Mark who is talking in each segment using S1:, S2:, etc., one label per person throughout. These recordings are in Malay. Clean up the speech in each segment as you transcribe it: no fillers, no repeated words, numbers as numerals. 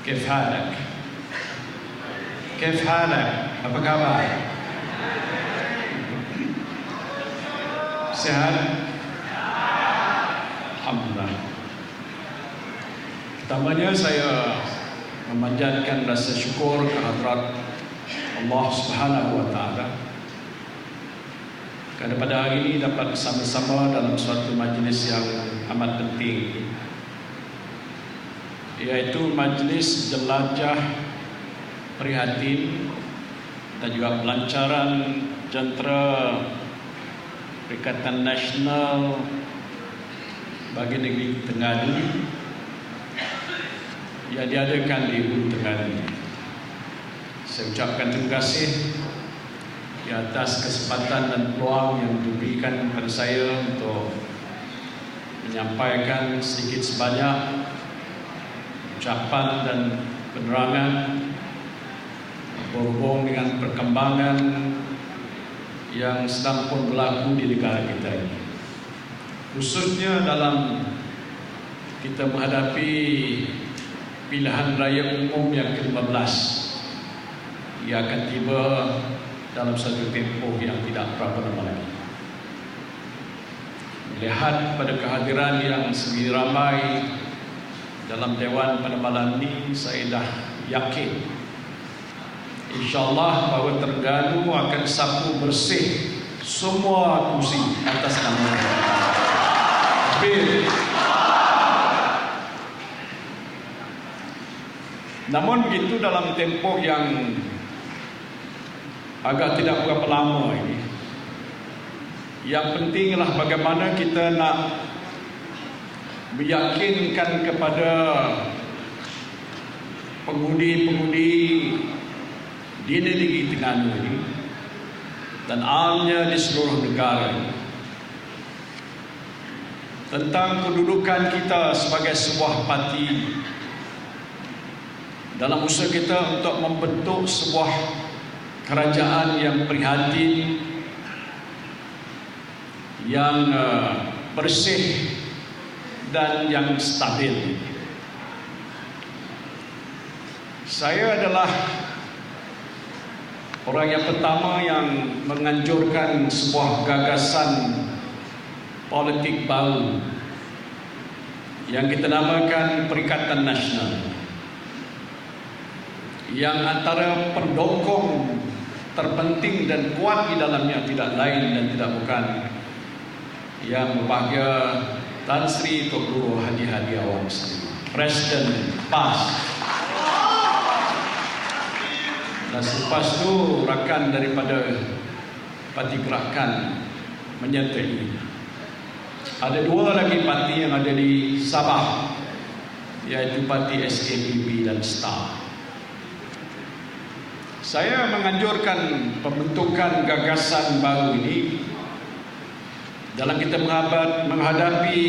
S1: كيف حالك؟ كيف حالك؟ Apa kabar? Sehat? Alhamdulillah. Pertamanya saya memanjatkan rasa syukur kehadrat Allah Subhanahu wa taala kerana pada hari ini dapat bersama-sama dalam suatu majlis yang amat penting, iaitu majlis jelajah prihatin dan juga pelancaran jentera Perikatan Nasional bagi negeri Terengganu yang diadakan di Hulu Terengganu. Saya ucapkan terima kasih di atas kesempatan dan peluang yang diberikan kepada saya untuk menyampaikan sedikit sebanyak ucapan dan penerangan berhubung dengan perkembangan yang sedang pun berlaku di negara kita ini, khususnya dalam kita menghadapi pilihan raya umum yang ke-15 yang akan tiba dalam satu tempoh yang tidak berapa lama lagi. Melihat pada kehadiran yang segi ramai dalam Dewan pada malam ini, saya dah yakin InsyaAllah bahawa Terengganu akan sapu bersih semua kursi atas nama Allah. Namun begitu, dalam tempoh yang agak tidak berapa lama ini, yang penting ialah bagaimana kita nak meyakinkan kepada pengundi-pengundi di negeri Terengganu ini dan amnya di seluruh negara ini tentang kedudukan kita sebagai sebuah parti dalam usaha kita untuk membentuk sebuah kerajaan yang prihatin, yang bersih dan yang stabil. Saya adalah orang yang pertama yang menganjurkan sebuah gagasan politik baru yang kita namakan Perikatan Nasional, yang antara pendukung terpenting dan kuat di dalamnya tidak lain dan tidak bukan yang berbahagia Tan Sri Tok Guru Haji Hadiawan sendiri, Presiden PAS. Dan selepas itu rakan daripada parti gerakan menyertai. Ada dua lagi parti yang ada di Sabah, iaitu parti SABB dan STAR. Saya menganjurkan pembentukan gagasan baru ini dalam kita menghadapi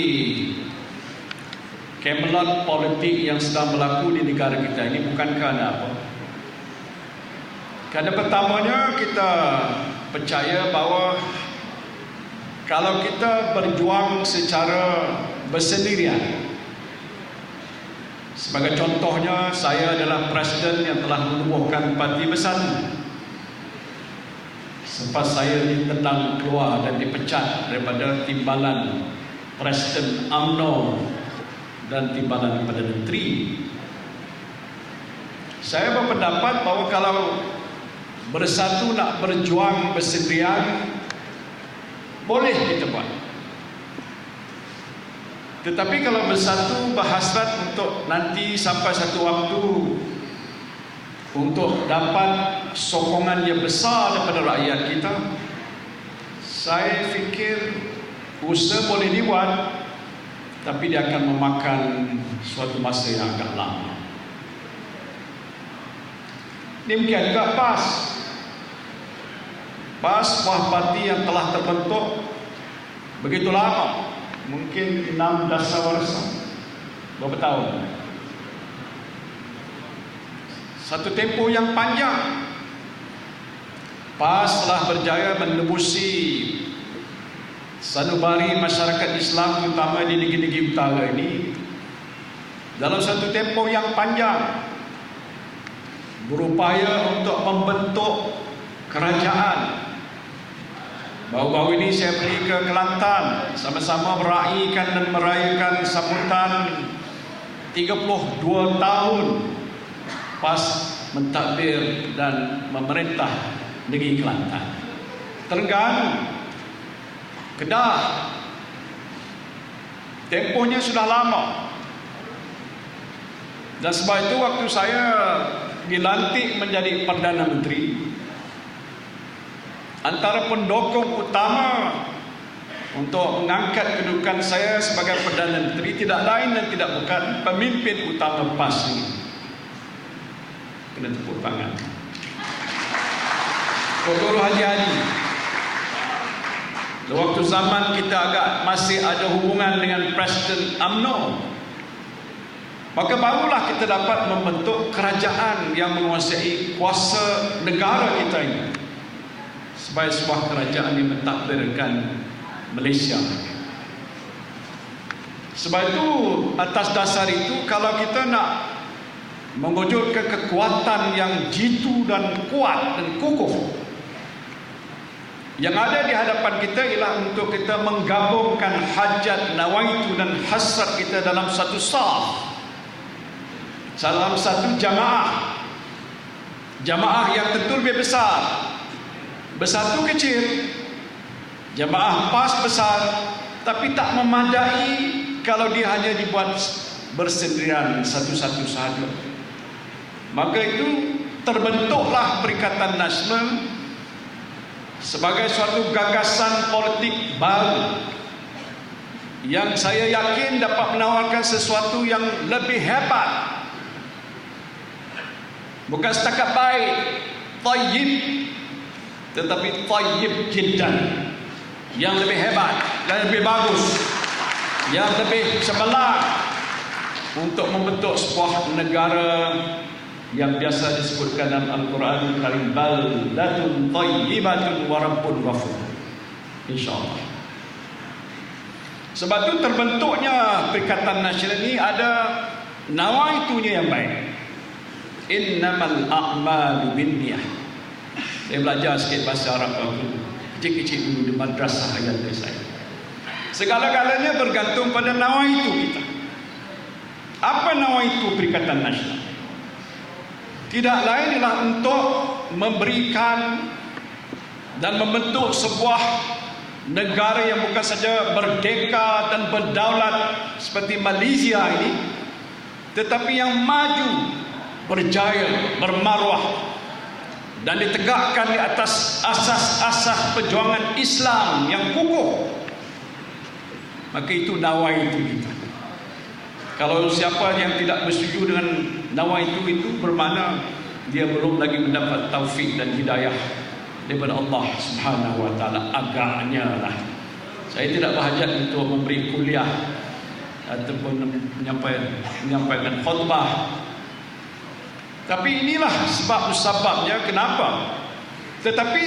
S1: kemelut politik yang sedang berlaku di negara kita ini, bukan kerana apa? Kerana pertamanya kita percaya bahawa kalau kita berjuang secara bersendirian, sebagai contohnya, saya adalah presiden yang telah menubuhkan parti bersatu. Selepas saya ditendang keluar dan dipecat daripada timbalan Presiden UMNO dan timbalan Perdana Menteri, saya berpendapat bahawa kalau bersatu nak berjuang bersendirian, boleh kita buat. Tetapi kalau bersatu berhasrat untuk nanti sampai satu waktu untuk dapat sokongan yang besar daripada rakyat kita, saya fikir usaha boleh dibuat, tapi dia akan memakan suatu masa yang agak lama. Demikian juga PAS. PAS sebuah parti yang telah terbentuk begitu lama, mungkin 6 dasawarsa, berapa tahun? Satu tempoh yang panjang. PAS telah berjaya menembusi sanubari masyarakat Islam, terutama di negeri-negeri utara ini, dalam satu tempoh yang panjang. berupaya untuk membentuk kerajaan. Baru-baru ini saya pergi ke Kelantan, sama-sama meraihkan dan merayakan sambutan 32 tahun PAS mentadbir dan memerintah negeri Kelantan. Terengganu, Kedah, tempohnya sudah lama. Dan sebab itu waktu saya dilantik menjadi Perdana Menteri, antara pendukung utama untuk mengangkat kedudukan saya sebagai Perdana Menteri tidak lain dan tidak bukan pemimpin utama PAS ini. Kena tepuk tangan. Dr. Haji Hadi. Waktu zaman kita agak masih ada hubungan dengan Presiden UMNO, maka barulah kita dapat membentuk kerajaan yang menguasai kuasa negara kita ini sebagai sebuah kerajaan yang mentadbirkan Malaysia. Sebab itu, atas dasar itu, kalau kita nak mewujudkan kekuatan yang jitu dan kuat dan kukuh, yang ada di hadapan kita ialah untuk kita menggabungkan hajat, nawaitu dan hasrat kita dalam satu saf, dalam satu jamaah. Jamaah yang tentu lebih besar. Bersatu kecil, jamaah PAS besar, tapi tak memadai kalau dia hanya dibuat bersendirian satu-satu sahaja. Maka itu terbentuklah Perikatan Nasional sebagai suatu gagasan politik baru yang saya yakin dapat menawarkan sesuatu yang lebih hebat. Bukan setakat baik, tayyib, tetapi tayyib jiddan, yang lebih hebat dan lebih bagus, yang lebih cemerlang untuk membentuk sebuah negara yang biasa disebutkan dalam Al-Quran Karim, baldatun tayyibatun wa rabbun ghafur, insyaallah. Sebab itu terbentuknya Perikatan Nasional ini ada nawaitunya yang baik. Innamal a'malu binniyah. Saya belajar sikit bahasa Arab waktu kecil-kecil dulu di madrasah ayat saya. Segala-galanya bergantung pada nawaitu kita. Apa nawaitu Perikatan Nasional? Tidak lain ialah untuk memberikan dan membentuk sebuah negara yang bukan saja merdeka dan berdaulat seperti Malaysia ini, tetapi yang maju, berjaya, bermaruah dan ditegakkan di atas asas-asas perjuangan Islam yang kukuh. Maka itu nawaitu kita. Kalau siapa yang tidak bersetuju dengan nawaitu itu, bermakna dia belum lagi mendapat taufik dan hidayah daripada Allah Subhanahu wa taala. Agaknya lah. Saya tidak berhajat untuk memberi kuliah ataupun menyampaikan khutbah. Tapi inilah sebab-sebabnya kenapa. Tetapi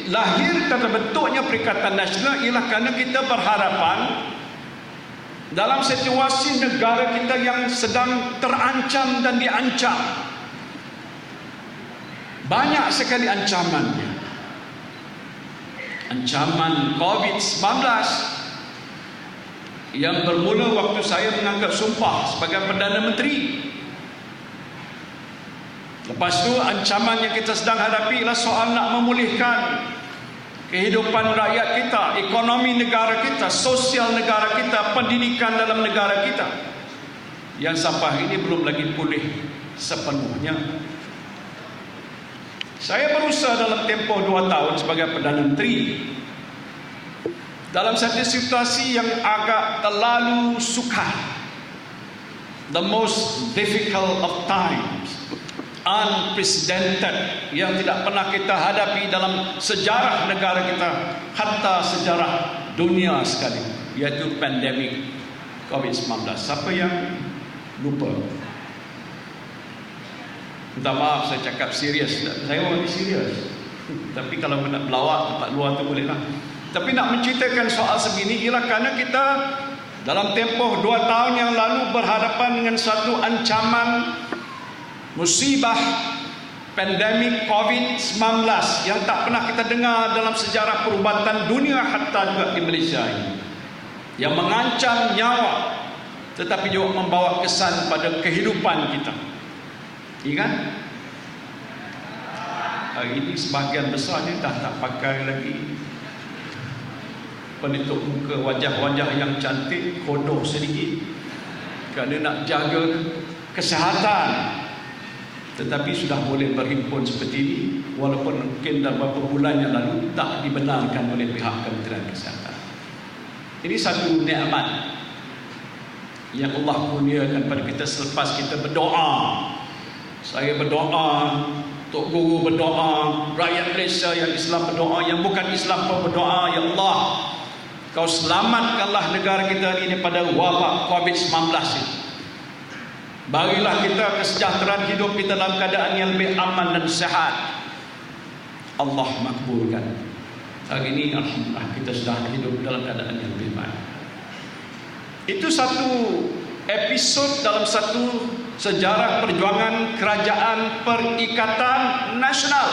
S1: lahir dan terbentuknya Perikatan Nasional ialah kerana kita berharapan dalam situasi negara kita yang sedang terancam dan diancam. Banyak sekali ancamannya. Ancaman COVID-19 yang bermula waktu saya mengangkat sumpah sebagai Perdana Menteri. Lepas tu ancaman yang kita sedang hadapi ialah soal nak memulihkan kehidupan rakyat kita, ekonomi negara kita, sosial negara kita, pendidikan dalam negara kita, yang sampai ini belum lagi pulih sepenuhnya. Saya berusaha dalam tempoh 2 tahun sebagai Perdana Menteri dalam satu situasi yang agak terlalu sukar, the most difficult of times, unprecedented, yang tidak pernah kita hadapi dalam sejarah negara kita, hatta sejarah dunia sekali, yaitu pandemik COVID-19. Siapa yang lupa? Minta maaf saya cakap serius, saya orang serius. Tapi kalau nak pelawak tempat luar tu boleh lah. Tapi nak menceritakan soal sebegini ialah kerana kita dalam tempoh 2 tahun yang lalu berhadapan dengan satu ancaman musibah pandemik COVID-19 yang tak pernah kita dengar dalam sejarah perubatan dunia, hatta juga di Malaysia ini, yang mengancam nyawa tetapi juga membawa kesan pada kehidupan kita. Ingat, hari ini sebahagian besarnya dah tak pakai lagi penutup muka, wajah-wajah yang cantik, kodoh sedikit kerana nak jaga kesihatan. Tetapi sudah boleh berhimpun seperti ini, walaupun mungkin dalam beberapa bulan yang lalu tak dibenarkan oleh pihak Kementerian Kesihatan. Ini satu nikmat yang Allah kurniakan pada kita selepas kita berdoa. Saya berdoa, Tok Guru berdoa, rakyat Malaysia yang Islam berdoa, yang bukan Islam pun berdoa, ya Allah, Kau selamatkanlah negara kita ini daripada wabak COVID-19 ini. Berilah kita kesejahteraan hidup kita dalam keadaan yang lebih aman dan sehat. Allah makbulkan. Hari ini alhamdulillah kita sudah hidup dalam keadaan yang lebih baik. Itu satu episod dalam satu sejarah perjuangan kerajaan perikatan nasional.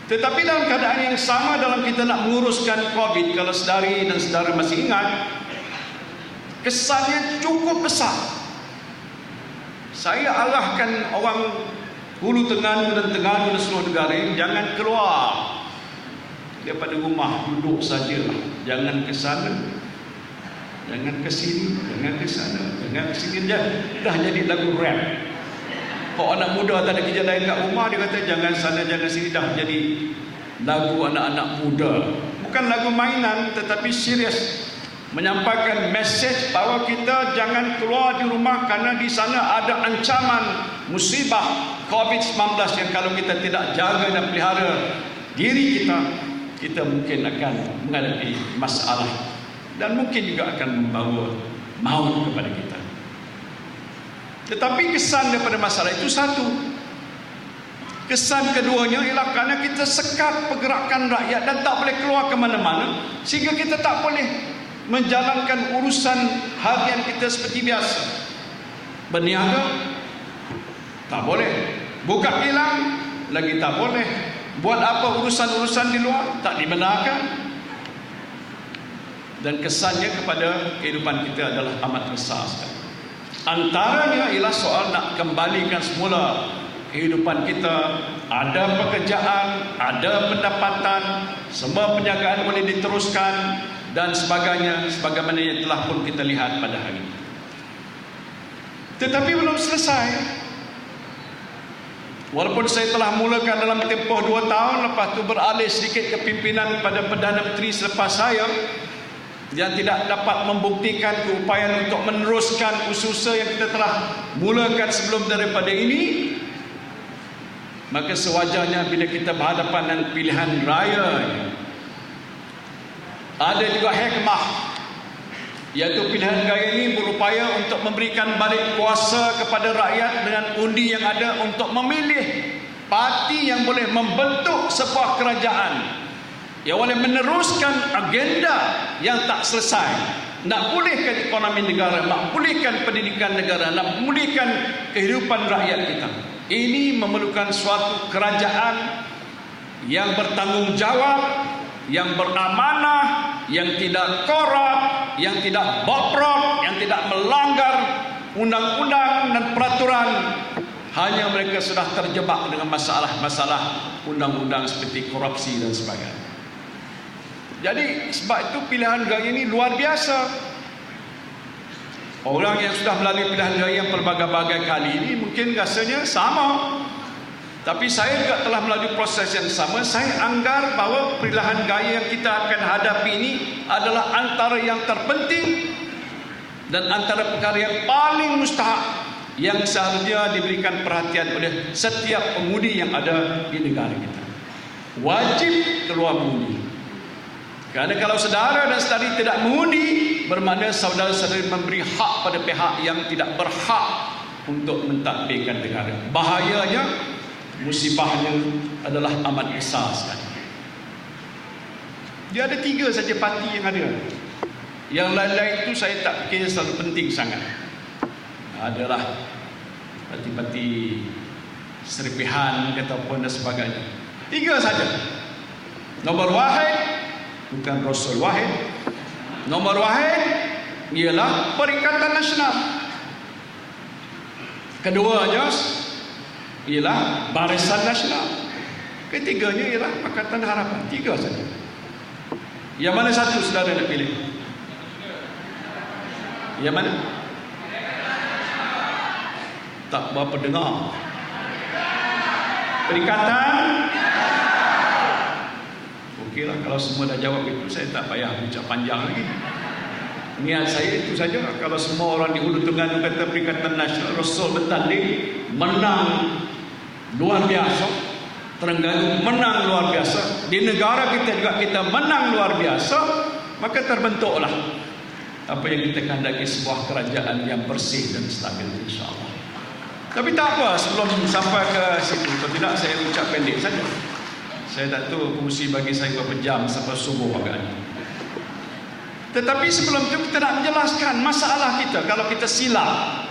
S1: Tetapi dalam keadaan yang sama, dalam kita nak menguruskan COVID, kalau saudari dan saudara masih ingat, kesannya cukup besar. Saya arahkan orang Hulu Terengganu dan Terengganu dan seluruh negara, jangan keluar daripada rumah, duduk sajalah. Jangan ke sana, jangan ke sini, jangan ke sana, jangan ke sini. Dah jadi lagu rap. Kalau anak muda tak ada kerja lain kat rumah, dia kata jangan sana, jangan sini. Dah jadi lagu anak-anak muda. Bukan lagu mainan, tetapi serius, menyampaikan mesej bahawa kita jangan keluar di rumah kerana di sana ada ancaman musibah COVID-19 yang kalau kita tidak jaga dan pelihara diri kita mungkin akan menghadapi masalah dan mungkin juga akan membawa maut kepada kita. Tetapi kesan daripada masalah itu satu. Kesan keduanya ialah kerana kita sekat pergerakan rakyat dan tak boleh keluar ke mana-mana, sehingga kita tak boleh menjalankan urusan harian kita seperti biasa. Berniaga tak boleh, buka kilang lagi tak boleh, buat apa urusan-urusan di luar tak dibenarkan. Dan kesannya kepada kehidupan kita adalah amat besar sekali. Antaranya ialah soal nak kembalikan semula kehidupan kita, ada pekerjaan, ada pendapatan, semua penjagaan boleh diteruskan dan sebagainya, sebagaimana yang telah pun kita lihat pada hari ini. Tetapi belum selesai. Walaupun saya telah mulakan dalam tempoh 2 tahun, lepas tu beralih sedikit kepimpinan pada Perdana Menteri selepas saya, yang tidak dapat membuktikan keupayaan untuk meneruskan usaha yang kita telah mulakan sebelum daripada ini, maka sewajarnya bila kita berhadapan dengan pilihan raya, ada juga hikmah, iaitu pilihan raya ini berupaya untuk memberikan balik kuasa kepada rakyat dengan undi yang ada untuk memilih parti yang boleh membentuk sebuah kerajaan yang boleh meneruskan agenda yang tak selesai, nak pulihkan ekonomi negara, nak pulihkan pendidikan negara, nak pulihkan kehidupan rakyat kita. Ini memerlukan suatu kerajaan yang bertanggungjawab, yang beramanah, yang tidak korup, yang tidak bobrok, yang tidak melanggar undang-undang dan peraturan. Hanya mereka sudah terjebak dengan masalah-masalah undang-undang seperti korupsi dan sebagainya. Jadi sebab itu pilihan raya ini luar biasa. Orang yang sudah melalui pilihan raya yang pelbagai-bagai kali ini mungkin rasanya sama. Tapi saya juga telah melalui proses yang sama. Saya anggar bahawa pilihan raya yang kita akan hadapi ini adalah antara yang terpenting dan antara perkara yang paling mustahak yang seharusnya diberikan perhatian oleh setiap pengundi yang ada di negara kita. Wajib keluar mengundi. Kerana kalau saudara dan saudari tidak mengundi, bermakna saudara-saudari memberi hak pada pihak yang tidak berhak untuk mentadbirkan negara. Bahayanya, musibahnya adalah amat besar sekali. Dia ada 3 saja parti yang ada. Yang lain-lain itu saya tak fikir selalu penting sangat. Adalah parti-parti serpihan ataupun dan sebagainya. 3 saja. Nomor wahid bukan Rasul wahid. Nomor wahid ialah Perikatan Nasional. Keduanya ialah Barisan Nasional. Ketiganya ialah Pakatan Harapan. 3 saja. Yang mana satu saudara nak pilih? Yang mana? Tak berapa dengar. Perikatan. Okeylah, kalau semua dah jawab itu, saya tak payah bincang panjang lagi. Niat saya itu saja. Kalau semua orang di Hulu Terengganu kata Perikatan Nasional, Rasul bertanding, menang luar biasa. Terengganu menang luar biasa. Di negara kita juga kita menang luar biasa. Maka terbentuklah apa yang kita kehendaki, sebuah kerajaan yang bersih dan stabil, insyaAllah. Tapi tak apa, sebelum sampai ke situ, kalau tidak saya ucap pendek saja. Saya tak tahu fungsi bagi saya berapa jam sampai subuh agaknya. Tetapi sebelum itu kita nak menjelaskan masalah kita. Kalau kita silap,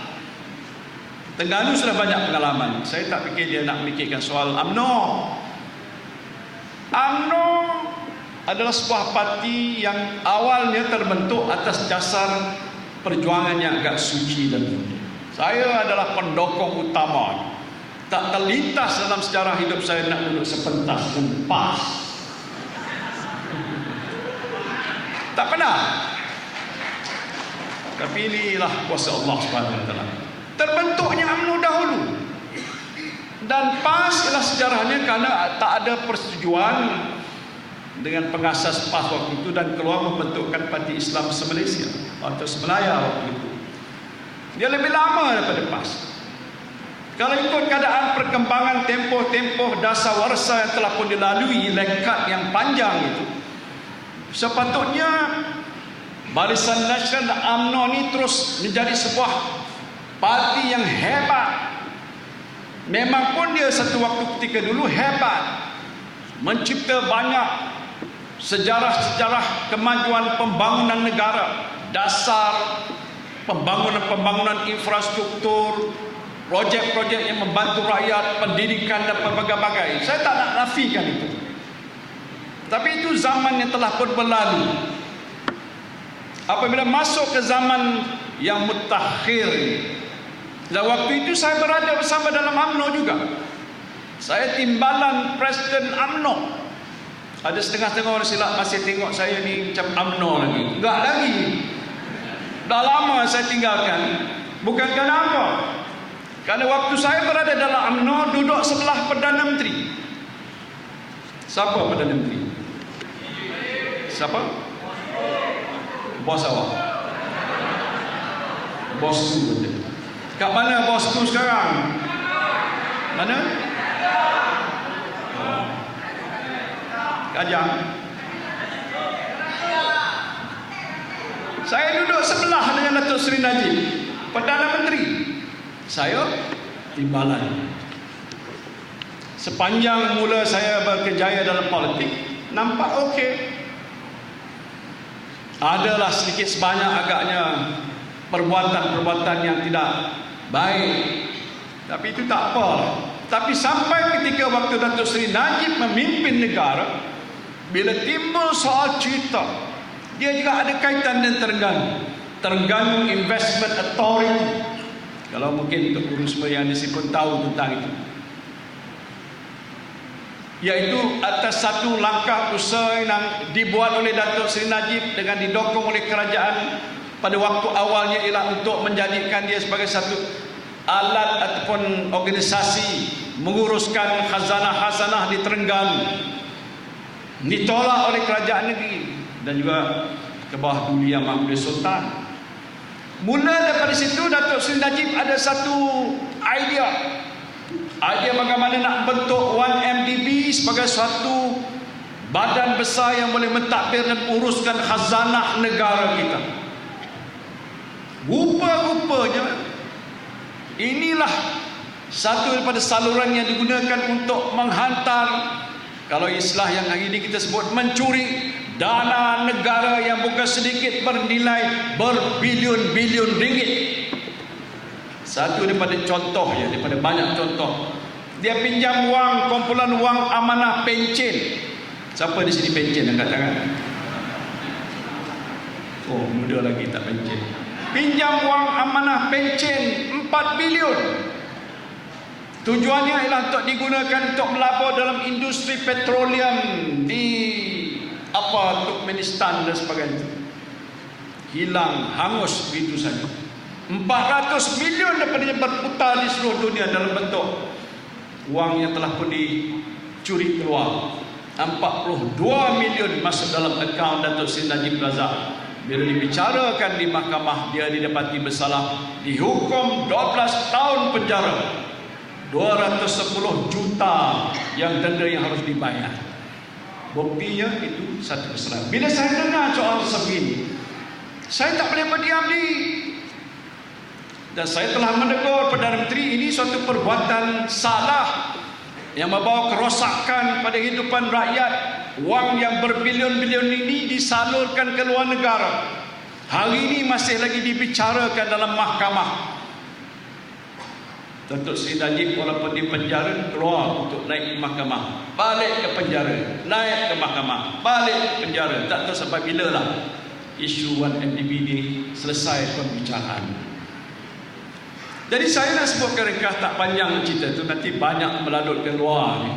S1: Terengganu sudah banyak pengalaman. Saya tak fikir dia nak memikirkan soal UMNO. UMNO adalah sebuah parti yang awalnya terbentuk atas dasar perjuangan yang agak suci dan mulia. Saya adalah pendokong utama. Tak terlintas dalam sejarah hidup saya nak duduk sepentas dan pas. Tak pernah. Tapi inilah kuasa Allah SWT. Terbentuknya UMNO dahulu. Dan PAS ialah sejarahnya kerana tak ada persetujuan dengan pengasas PAS waktu itu dan keluar membentukkan Parti Islam se-Malaysia atau se-Melaya waktu itu. Dia lebih lama daripada PAS. Kalau ikut keadaan perkembangan tempoh-tempoh dasawarsa yang telah pun dilalui, lekat yang panjang itu, sepatutnya Barisan Nasional UMNO ini terus menjadi sebuah parti yang hebat. Memang pun dia satu waktu ketika dulu hebat, mencipta banyak sejarah-sejarah kemajuan pembangunan negara, dasar pembangunan infrastruktur, projek-projek yang membantu rakyat, pendidikan dan pelbagai-bagai. Saya tak nak nafikan itu. Tapi itu zaman yang telah pun berlalu. Apabila masuk ke zaman yang mutakhir, dan waktu itu saya berada bersama dalam UMNO juga. Saya timbalan Presiden UMNO. Ada setengah-setengah orang silap masih tengok saya ni macam UMNO lagi. Enggak lagi. Dah lama saya tinggalkan. Bukan kerana apa? Kerana waktu saya berada dalam UMNO, duduk sebelah Perdana Menteri. Siapa Perdana Menteri? Siapa? Bos awak. Bos tu betul. Kat mana bos tu sekarang? Mana? Kajang. Saya duduk sebelah dengan Datuk Seri Najib, Perdana Menteri. Saya timbalan. Sepanjang mula saya berkejaya dalam politik, nampak okey. Adalah sedikit sebanyak agaknya perbuatan-perbuatan yang tidak baik. Tapi itu tak apa. Tapi sampai ketika waktu Datuk Seri Najib memimpin negara, bila timbul soal cerita, dia juga ada kaitan dengan Terengganu. Terengganu Investment Authority. Kalau mungkin untuk guru semua yang di sini pun tahu tentang itu. Iaitu atas satu langkah usaha yang dibuat oleh Datuk Seri Najib dengan didokong oleh kerajaan pada waktu awalnya ialah untuk menjadikan dia sebagai satu alat ataupun organisasi menguruskan khazanah-khazanah di Terengganu. Ditolak oleh kerajaan negeri dan juga ke bawah Duli Yang Mahmud Sultan. Mula daripada situ Datuk Seri Najib ada satu idea bagaimana nak bentuk 1MDB sebagai suatu badan besar yang boleh mentadbir dan uruskan khazanah negara kita. Rupa-rupanya inilah satu daripada saluran yang digunakan untuk menghantar, kalau istilah yang hari ini kita sebut, mencuri dana negara yang bukan sedikit bernilai berbilion-bilion ringgit. Satu daripada contohnya, daripada banyak contoh Dia pinjam wang, kumpulan wang amanah pencen. Siapa di sini pencen? Angkat tangan. Oh, muda lagi tak pencen. Pinjam wang amanah pencen 4 bilion. Tujuannya ialah untuk digunakan untuk melabur dalam industri petroleum di Turkmenistan dan sebagainya. Hilang, hangus begitu saja. 400 milion daripadanya berputar di seluruh dunia dalam bentuk wang yang telah pun dicuri keluar. 42 milion masuk dalam akaun Datuk Seri Najib Razak. Bila dibicarakan di mahkamah, dia didapati bersalah, dihukum 12 tahun penjara, 210 juta yang denda yang harus dibayar. Buktinya itu satu kesalahan. Bila saya dengar soal sebegini, saya tak boleh berdiam diri. Dan saya telah menegur Perdana Menteri, ini suatu perbuatan salah yang membawa kerosakan pada kehidupan rakyat. Wang yang berbilion-bilion ini disalurkan ke luar negara. Hari ini masih lagi dibicarakan dalam mahkamah. Datuk Seri Najib walaupun di penjara, keluar untuk naik ke mahkamah, balik ke penjara, naik ke mahkamah, balik ke penjara. Tak tahu sampai bila lah isu 1MDB ini selesai pembicaraan. Jadi saya nak sebutkan ringkas, tak panjang cerita tu, nanti banyak melalut ke luar ni.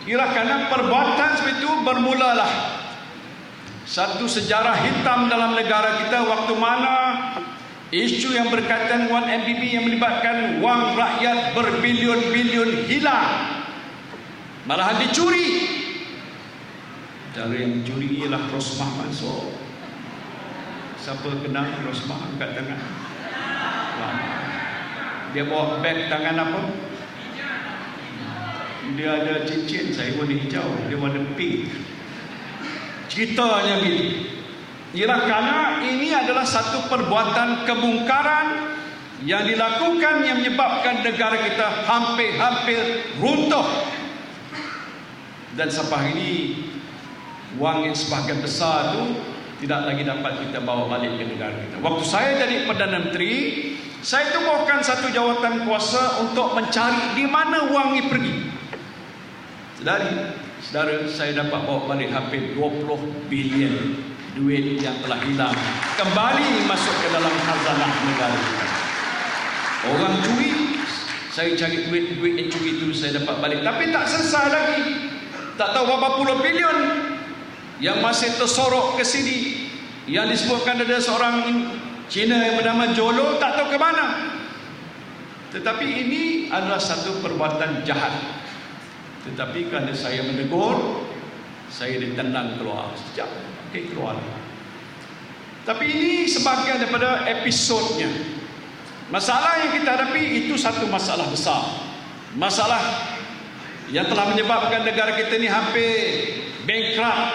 S1: Kira kerana perbuatan seperti itu bermulalah satu sejarah hitam dalam negara kita, waktu mana isu yang berkaitan 1MDB yang melibatkan wang rakyat berbilion-bilion hilang, malahan dicuri. Cara yang dicuri ialah Rosmah Mansor. Siapa kenal Rosmah? Angkat tangan. Dia bawa beg tangan apa? Dia ada cincin, saya warna hijau, dia warna pink. Ceritanya begini, ialah kerana ini adalah satu perbuatan kemungkaran yang dilakukan yang menyebabkan negara kita hampir-hampir runtuh. Dan sampai ini wang yang sebahagian besar itu tidak lagi dapat kita bawa balik ke negara kita. Waktu saya jadi Perdana Menteri, saya tubuhkan satu jawatan kuasa untuk mencari di mana wang ini pergi. Saudara, saya dapat bawa balik hampir 20 bilion duit yang telah hilang, kembali masuk ke dalam khazanah negara. Orang curi, saya cari duit yang curi itu saya dapat balik. Tapi tak selesai lagi. Tak tahu berapa puluh bilion yang masih tersorok ke sini, yang disebutkan ada seorang Cina yang bernama Jolo, tak tahu ke mana. Tetapi ini adalah satu perbuatan jahat. Tetapi kerana saya menegur, saya ditendang keluar. Sekejap, okey, keluar. Tapi ini sebahagian daripada episodnya. Masalah yang kita hadapi itu satu masalah besar. Masalah yang telah menyebabkan negara kita ini hampir bankrupt,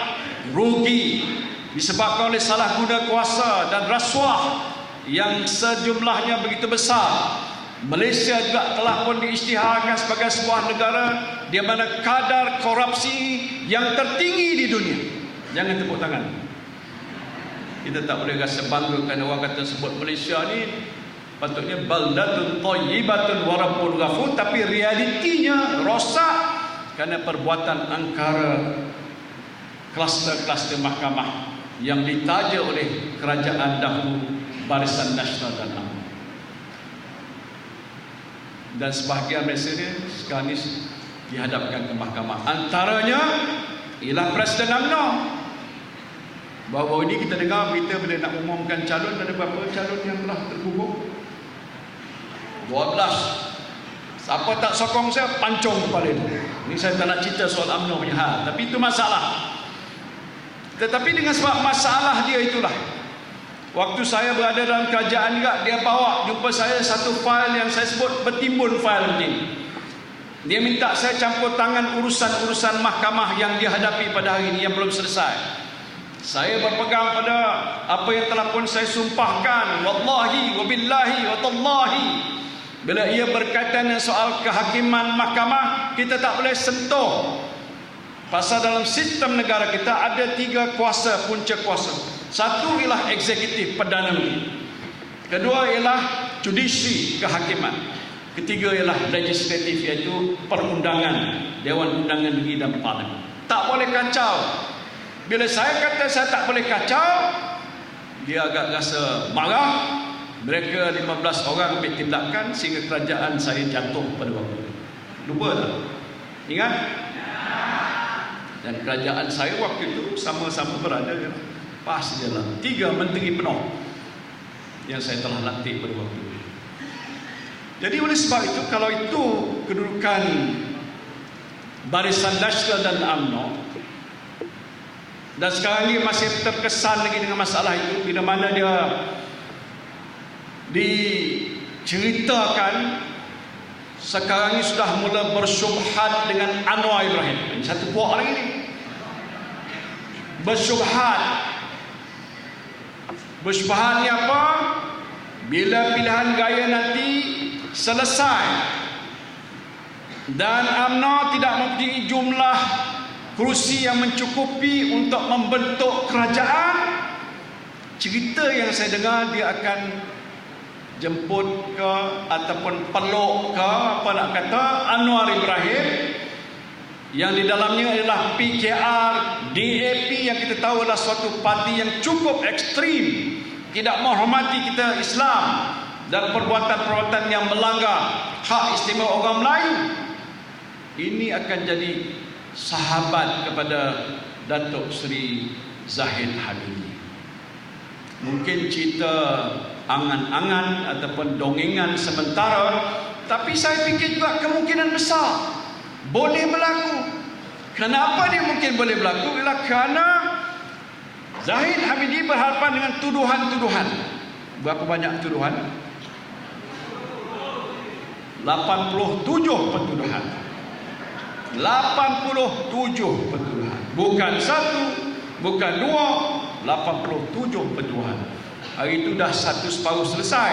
S1: rugi, disebabkan oleh salah guna kuasa dan rasuah yang sejumlahnya begitu besar. Malaysia juga telah pun diisytiharkan sebagai sebuah negara di mana kadar korupsi yang tertinggi di dunia. Jangan tepuk tangan. Kita tak boleh rasa bangga kerana orang kata sebut Malaysia ni patutnya baldatun thayyibatun wa rabbun ghafur, tapi realitinya rosak kerana perbuatan angkara kluster-kluster mahkamah yang ditaja oleh kerajaan dahulu Barisan Nasional dan UMNO. Dan sebahagian Malaysia ni sekarang ni dihadapkan ke mahkamah. Antaranya ialah Presiden UMNO. Baru-baru ini kita dengar berita bila nak umumkan calon, ada berapa calon yang telah terkukuh? 12. Siapa tak sokong saya, pancung kepala itu. Ini saya tak nak cerita soal UMNO punya hal, tapi itu masalah. Tetapi dengan sebab masalah dia itulah, waktu saya berada dalam kerajaan juga, dia bawa jumpa saya satu fail yang saya sebut bertimbun fail ini. Dia minta saya campur tangan urusan-urusan mahkamah yang dihadapi pada hari ini yang belum selesai. Saya berpegang pada apa yang telah pun saya sumpahkan, wallahi wabillahi watallahi. Bila ia berkaitan dengan soal kehakiman mahkamah, kita tak boleh sentuh. Pasal dalam sistem negara kita ada 3 kuasa, punca kuasa. Satu ialah eksekutif, Perdana Menteri. Kedua ialah judisi, kehakiman. Ketiga ialah legislatif, iaitu perundangan, Dewan Undangan Negeri dan Parlimen. Tak boleh kacau. Bila saya kata saya tak boleh kacau, dia agak rasa marah. Mereka 15 orang ambil tindakan sehingga kerajaan saya jatuh pada waktu itu. Lupa tak? Ingat? Dan kerajaan saya waktu itu sama-sama berada pas di dalam 3 menteri penuh yang saya telah latih pada waktu itu. Jadi oleh sebab itu, kalau itu kedudukan Barisan Nasional dan UMNO, dan sekarang ini masih terkesan lagi dengan masalah itu, bila mana dia diceritakan sekarang ini sudah mula bersyubhat dengan Anwar Ibrahim. Ini satu puak lagi ni, bersyubhat. Bersyubhat ni apa? Bila pilihan raya nanti selesai dan UMNO tidak mempunyai jumlah kerusi yang mencukupi untuk membentuk kerajaan, cerita yang saya dengar dia akan jemput ke ataupun peluk ke apa nak kata Anwar Ibrahim, yang di dalamnya adalah PKR, DAP yang kita tahu adalah suatu parti yang cukup ekstrim, tidak menghormati kita Islam dan perbuatan-perbuatan yang melanggar hak istimewa orang Melayu. Ini akan jadi sahabat kepada Datuk Seri Zahid Hamidi. Mungkin cerita angan-angan ataupun dongengan sementara, tapi saya fikir juga kemungkinan besar boleh berlaku. Kenapa dia mungkin boleh berlaku? Ialah kerana Zahid Hamidi berhadapan dengan tuduhan-tuduhan. Berapa banyak tuduhan? 87 pertuduhan. 87 pertuduhan. Bukan satu, bukan dua, 87 pertuduhan. Hari itu dah satu separuh selesai.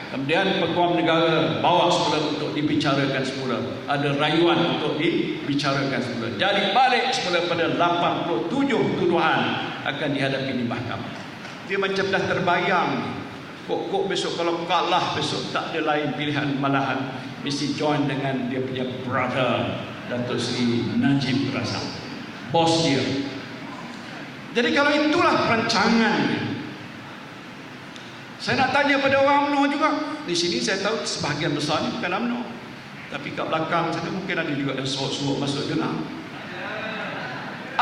S1: Kemudian Peguam Negara bawa semula untuk dibicarakan semula. Ada rayuan untuk dibicarakan semula. Jadi balik semula pada 87 tuduhan akan dihadapi di mahkamah. Dia macam dah terbayang. Kok besok kalau kalah, besok tak ada lain pilihan, malahan mesti join dengan dia punya brother Datuk Seri Najib Razak, bos dia. Jadi kalau itulah perancangannya, saya nak tanya pada orang UMNO juga. Di sini saya tahu sebahagian besar ni bukan UMNO, tapi kat belakang sana mungkin ada juga yang suruh-suruh masuk jenang.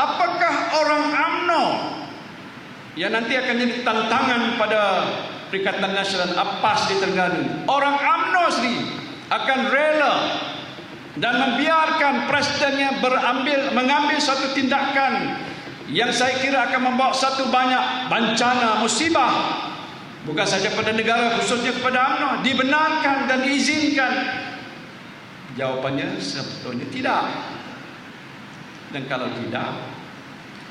S1: Apakah orang UMNO yang nanti akan jadi tantangan pada Perikatan Nasional APAS di Terengganu, orang UMNO sendiri akan rela dan membiarkan presidennya mengambil suatu tindakan yang saya kira akan membawa satu banyak bencana, musibah, bukan saja pada negara, khususnya kepada UMNO, dibenarkan dan diizinkan? Jawapannya sebetulnya tidak. Dan kalau tidak,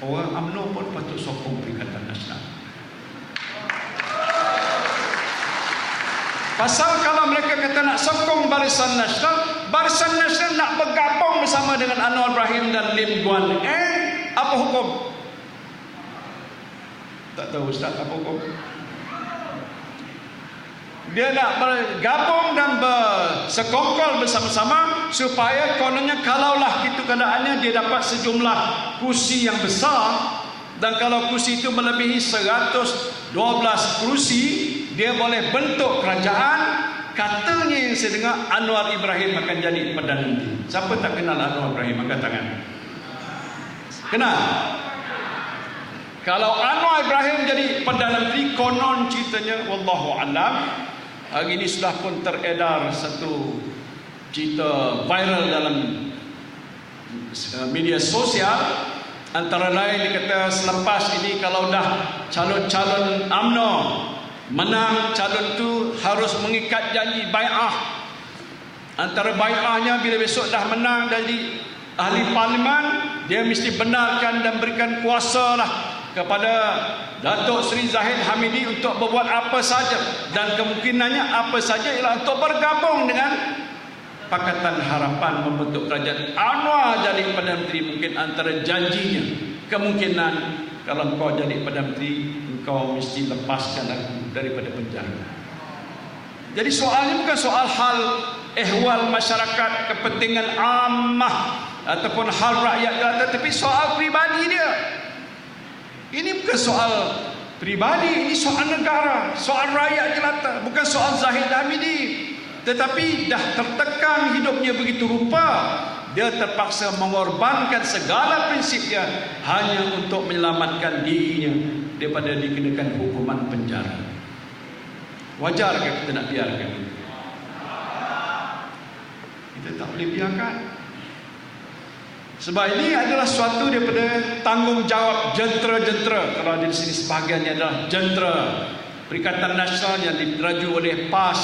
S1: orang UMNO pun patut sokong Perikatan Nasional. Pasal kalau mereka kata nak sokong Barisan Nasional, Barisan Nasional nak bergabung bersama dengan Anwar Ibrahim dan Lim Guan Eng, apa hukum? Tak tahu Ustaz apa hukum? Dia nak bergabung dan bersekongkol bersama-sama supaya kononnya kalaulah itu keadaannya dia dapat sejumlah kursi yang besar, dan kalau kursi itu melebihi 112 kursi, dia boleh bentuk kerajaan. Katanya yang saya dengar, Anwar Ibrahim akan jadi Perdana Menteri. Siapa tak kenal Anwar Ibrahim? Angkat tangan. Kenal? Kalau Anwar Ibrahim jadi Perdana Menteri, konon ceritanya, wallahu alam, hari ini sudah pun teredar satu cerita viral dalam media sosial. Antara lain dikata selepas ini kalau dah calon-calon UMNO menang, calon tu harus mengikat janji bai'ah. Antara bai'ahnya, bila besok dah menang jadi ahli parlimen, dia mesti benarkan dan berikan kuasa lah kepada Datuk Seri Zahid Hamidi untuk berbuat apa saja, dan kemungkinannya apa saja ialah untuk bergabung dengan Pakatan Harapan membentuk kerajaan. Anwar jadi Perdana Menteri, mungkin antara janjinya, kemungkinan kalau kau jadi Perdana Menteri, engkau mesti lepaskan aku daripada penjara. Jadi soalnya bukan soal hal ehwal masyarakat, kepentingan ammah ataupun hal rakyat jelata, tapi soal pribadi dia. Ini bukan soal pribadi, ini soal negara, soal rakyat jelata, bukan soal Zahid Hamidi. Tetapi dah tertekan hidupnya begitu rupa, dia terpaksa mengorbankan segala prinsipnya hanya untuk menyelamatkan dirinya daripada dikenakan hukuman penjara. Wajarkah kita nak biarkan ini? Kita tak boleh biarkan. Sebab ini adalah suatu daripada tanggungjawab jentera-jentera. Kalau di sini sebahagiannya adalah jentera Perikatan Nasional yang diraju oleh PAS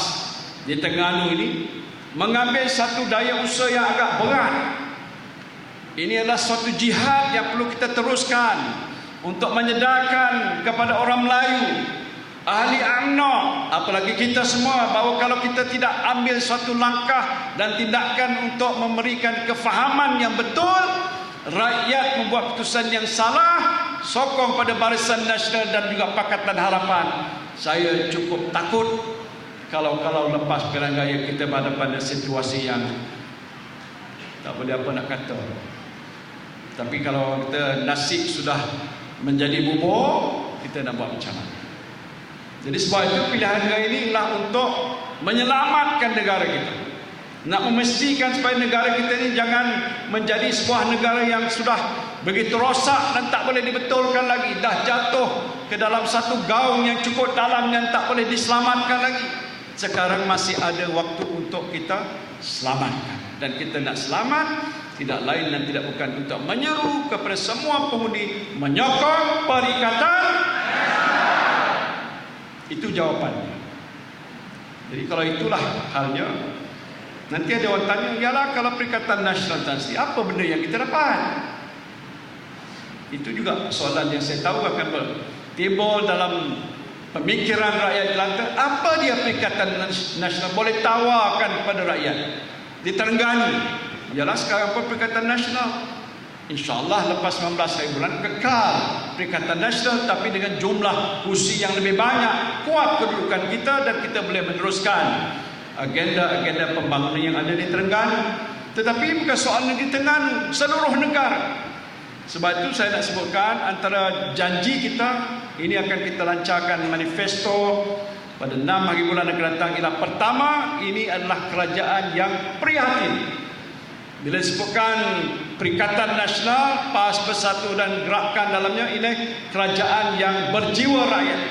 S1: di Terengganu ini, mengambil satu daya usaha yang agak berat. Ini adalah suatu jihad yang perlu kita teruskan untuk menyedarkan kepada orang Melayu, ahli UMNO, apalagi kita semua, bahawa kalau kita tidak ambil suatu langkah dan tindakan untuk memberikan kefahaman yang betul, rakyat membuat keputusan yang salah, sokong pada Barisan Nasional dan juga Pakatan Harapan, saya cukup takut kalau lepas pilihan raya kita berhadapan dengan situasi yang tak boleh apa nak kata. Tapi kalau kita nasib sudah menjadi bubur, kita nak buat macam mana? Jadi sebab itu pilihan raya ini adalah untuk menyelamatkan negara kita, nak memastikan supaya negara kita ini jangan menjadi sebuah negara yang sudah begitu rosak dan tak boleh dibetulkan lagi, dah jatuh ke dalam satu gaung yang cukup dalam yang tak boleh diselamatkan lagi. Sekarang masih ada waktu untuk kita selamatkan, dan kita nak selamat tidak lain dan tidak bukan untuk menyeru kepada semua pengundi menyokong Perikatan. Itu jawapannya. Jadi kalau itulah halnya, nanti ada orang tanya, yalah kalau Perikatan Nasional Tansi, apa benda yang kita dapat? Itu juga soalan yang saya tahu akan timbul dalam pemikiran rakyat jelata. Apa dia Perikatan Nasional boleh tawarkan kepada rakyat di Terengganu? Ialah sekarang pun Perikatan Nasional, InsyaAllah lepas 19 hari bulan kekal Perikatan Nasional, tapi dengan jumlah kursi yang lebih banyak, kuat kedudukan kita dan kita boleh meneruskan agenda-agenda pembangunan yang ada di Terengganu. Tetapi bukan soal negeri Terengganu, seluruh negara. Sebab itu saya nak sebutkan antara janji kita, ini akan kita lancarkan manifesto pada 6 hari bulan akan datang. Ialah pertama, ini adalah kerajaan yang prihatin. Bila disebutkan Perikatan Nasional, PAS Bersatu dan Gerakan dalamnya, ini kerajaan yang berjiwa rakyat,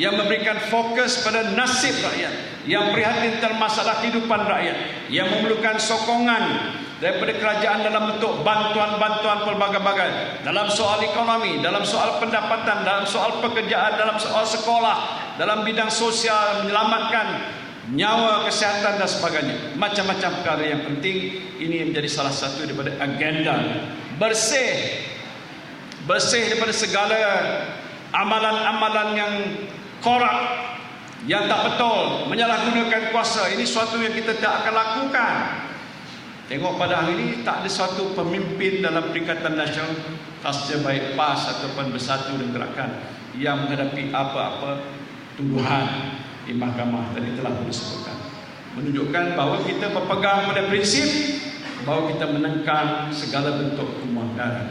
S1: yang memberikan fokus pada nasib rakyat, yang prihatin tentang masalah kehidupan rakyat, yang memerlukan sokongan daripada kerajaan dalam bentuk bantuan-bantuan pelbagai-bagai, dalam soal ekonomi, dalam soal pendapatan, dalam soal pekerjaan, dalam soal sekolah, dalam bidang sosial, menyelamatkan nyawa, kesihatan dan sebagainya. Macam-macam perkara yang penting. Ini menjadi salah satu daripada agenda bersih daripada segala amalan-amalan yang korup, yang tak betul, menyalahgunakan kuasa. Ini suatu yang kita tak akan lakukan. Tengok pada hari ini tak ada suatu pemimpin dalam Perikatan Nasional, khasnya baik PAS ataupun Bersatu dan Gerakan, yang menghadapi apa-apa tuduhan di mahkamah tadi telah disebutkan, menunjukkan bahawa kita berpegang pada prinsip bahawa kita menentang segala bentuk kemudaratan.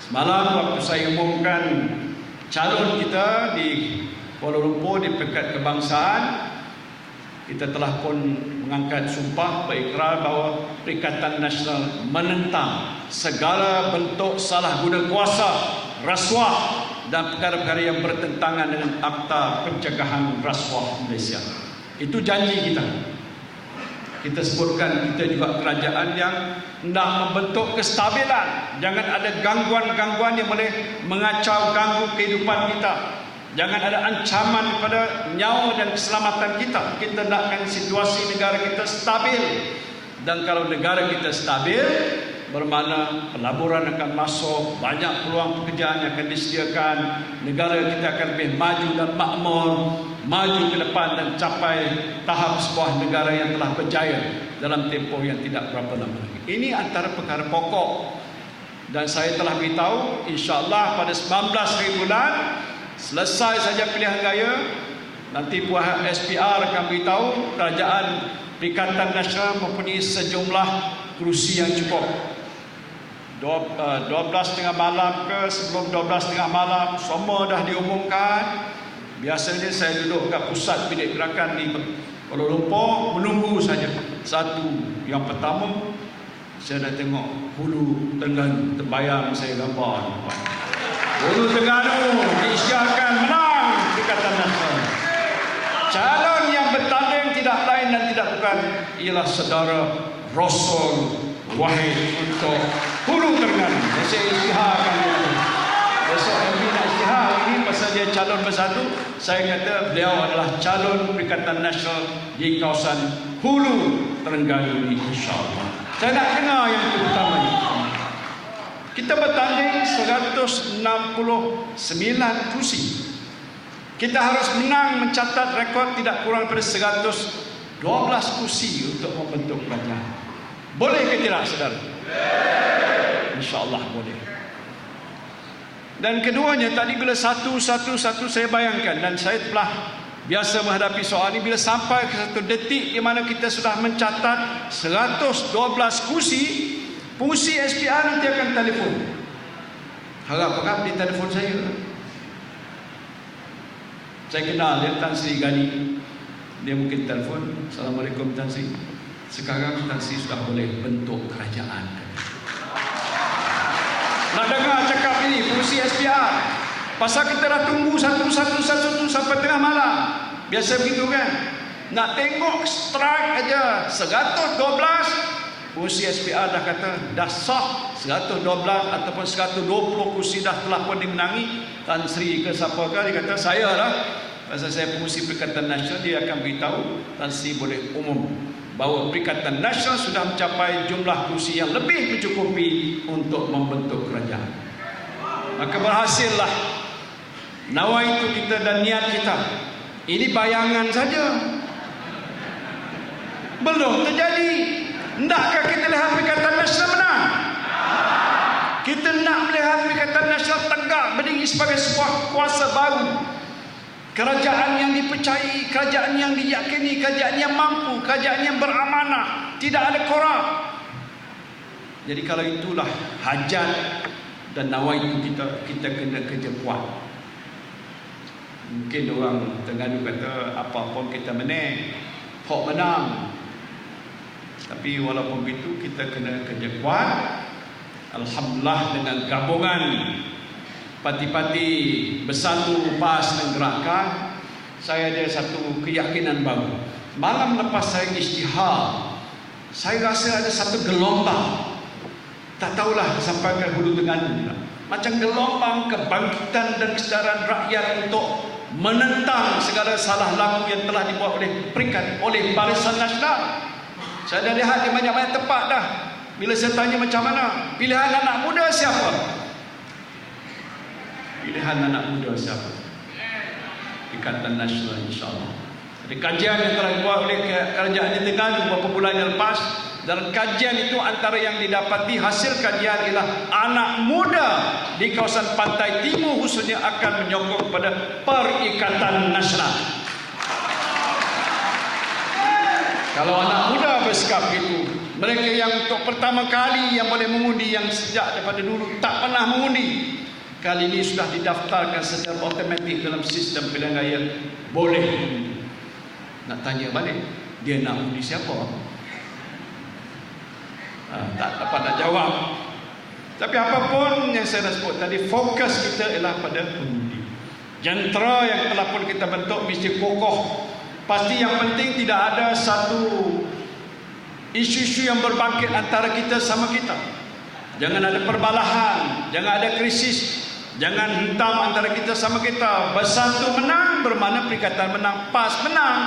S1: Semalam waktu saya umumkan calon kita di Kuala Lumpur di peringkat kebangsaan, kita telah pun mengangkat sumpah berikrar bahawa Perikatan Nasional menentang segala bentuk salah guna kuasa, rasuah dan perkara-perkara yang bertentangan dengan Akta Pencegahan Rasuah Malaysia. Itu janji kita. Kita sebutkan kita juga kerajaan yang hendak membentuk kestabilan. Jangan ada gangguan-gangguan yang boleh mengacau ganggu kehidupan kita. Jangan ada ancaman kepada nyawa dan keselamatan kita. Kita nakkan situasi negara kita stabil. Dan kalau negara kita stabil, bermakna pelaburan akan masuk, banyak peluang pekerjaan yang akan disediakan, negara kita akan lebih maju dan makmur, maju ke depan dan capai tahap sebuah negara yang telah berjaya dalam tempoh yang tidak berapa lama lagi. Ini antara perkara pokok, dan saya telah beritahu insya-Allah pada 19 hari bulan selesai saja pilihan raya, nanti puan SPR akan beritahu kerajaan Perikatan Nasional mempunyai sejumlah kerusi yang cukup. 12.30 malam ke sebelum 12.30 malam semua dah diumumkan. Biasanya saya duduk kat pusat bilik gerakan di Kuala Lumpur menunggu saja. Satu yang pertama, saya dah tengok Hulu Terengganu, terbayang saya gambar. Hulu Terengganu diisytiharkan menang Perikatan Nasional. Calon yang bertanding tidak lain dan tidak bukan ialah saudara Rasul Wahid untuk Hulu Terengganu. Saya isytiharkan dia. Besok MP nak isytihar ini pasal dia calon bersatu. Saya kata beliau adalah calon Perikatan Nasional di kawasan Hulu Terengganu ini, insyaAllah. Saya nak dengar yang pertama ini. Kita bertanding 169 kursi. Kita harus menang mencatat rekod tidak kurang daripada 112 kursi untuk membentuk kerajaan. Boleh ke tidak, saudara? InsyaAllah boleh. Dan keduanya tadi bila satu saya bayangkan, dan saya telah biasa menghadapi soal ini, bila sampai ke satu detik di mana kita sudah mencatat 112 kursi, fungsi SPR nanti akan telefon. Harap-harap di telefon saya. Saya kenal dia, Tan Sri Ghani. Dia mungkin telefon, Assalamualaikum Tan Sri. Sekarang Tan Sri sudah boleh bentuk kerajaan. Nak dengar cakap ini, fungsi SPR. Pasal kita dah tunggu satu sampai tengah malam. Biasa begitu kan? Nak tengok strike aja 112. Fungsi SPR dah kata dah sah 112 ataupun 120 kursi dah telah pun dimenangi. Tan Sri ke siapa ke, dia kata saya lah. Pasal saya fungsi Perikatan Nasional, dia akan beritahu Tan Sri boleh umum bahawa Perikatan Nasional sudah mencapai jumlah kursi yang lebih mencukupi untuk membentuk kerajaan. Maka berhasillah nawaitu kita dan niat kita. Ini bayangan saja, belum terjadi. Hendakkah kita lihat Perikatan Nasional menang? Kita nak melihat Perikatan Nasional tegak berdiri sebagai sebuah kuasa baru. Kerajaan yang dipercayai, kerajaan yang diyakini, kerajaan yang mampu, kerajaan yang beramanah, tidak ada korup. Jadi kalau itulah hajat dan nawaitu kita kena kerja kuat. Mungkin orang Terengganu kata apapun kita menang, hok menang. Tapi walaupun begitu kita kena kerja kuat. Alhamdulillah dengan gabungan parti-parti bersatu PAS dan Gerakan, saya ada satu keyakinan baru. Malam lepas saya isytihar, saya rasa ada satu gelombang, tak tahulah sampai ke Hulu Terengganu, macam gelombang kebangkitan dan kesedaran rakyat untuk menentang segala salah laku yang telah dibuat oleh Barisan Nasional. Saya dah lihat di banyak-banyak tempat dah. Bila saya tanya macam mana pilihan anak muda siapa? Pilihan anak muda siapa? Perikatan Nasional, insyaAllah. Ada kajian yang telah dibuat oleh Kerajaan di Terengganu beberapa bulan yang lepas. Dan kajian itu antara yang didapati hasil kajian ialah anak muda di kawasan pantai timur khususnya akan menyokong kepada Perikatan Nasional. Kalau anak muda bersikap itu, mereka yang untuk pertama kali yang boleh mengundi, yang sejak daripada dulu tak pernah mengundi, kali ini sudah didaftarkan secara automatik dalam sistem pilihan raya, boleh mengundi. Nak tanya balik, dia nak undi siapa? Tak dapat nak jawab. Tapi apapun yang saya dah sebut tadi, fokus kita ialah pada pengundi. Jentera yang telah pun kita bentuk mesti kokoh. Pasti yang penting tidak ada satu isu-isu yang berbangkit antara kita sama kita. Jangan ada perbalahan, jangan ada krisis, jangan hentam antara kita sama kita. Bersatu menang bermakna Perikatan menang, PAS menang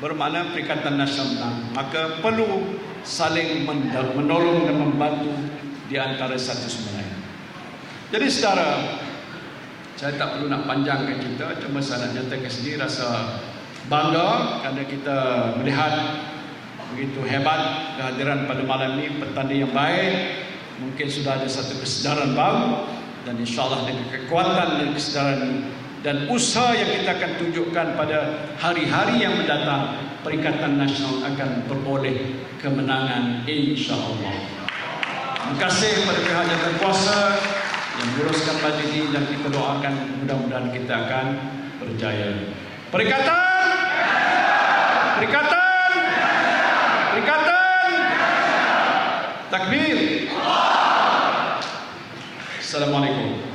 S1: bermakna Perikatan Nasional menang. Maka perlu saling menolong dan membantu di antara satu sama lain. Jadi saudara, saya tak perlu nak panjangkan cerita, cuma saya nak nyatakan sendiri rasa bangga kerana kita melihat begitu hebat kehadiran pada malam ini, petanda yang baik. Mungkin sudah ada satu kesedaran baru, dan insyaAllah dengan kekuatan dan kesedaran ini dan usaha yang kita akan tunjukkan pada hari-hari yang mendatang, Perikatan Nasional akan beroleh kemenangan insya-Allah. Terima kasih kepada pihak yang berkuasa yang menguruskan majlis ini, dan kita doakan mudah-mudahan kita akan berjaya. Perikatan! Perikatan! Perikatan! Takbir! Assalamualaikum.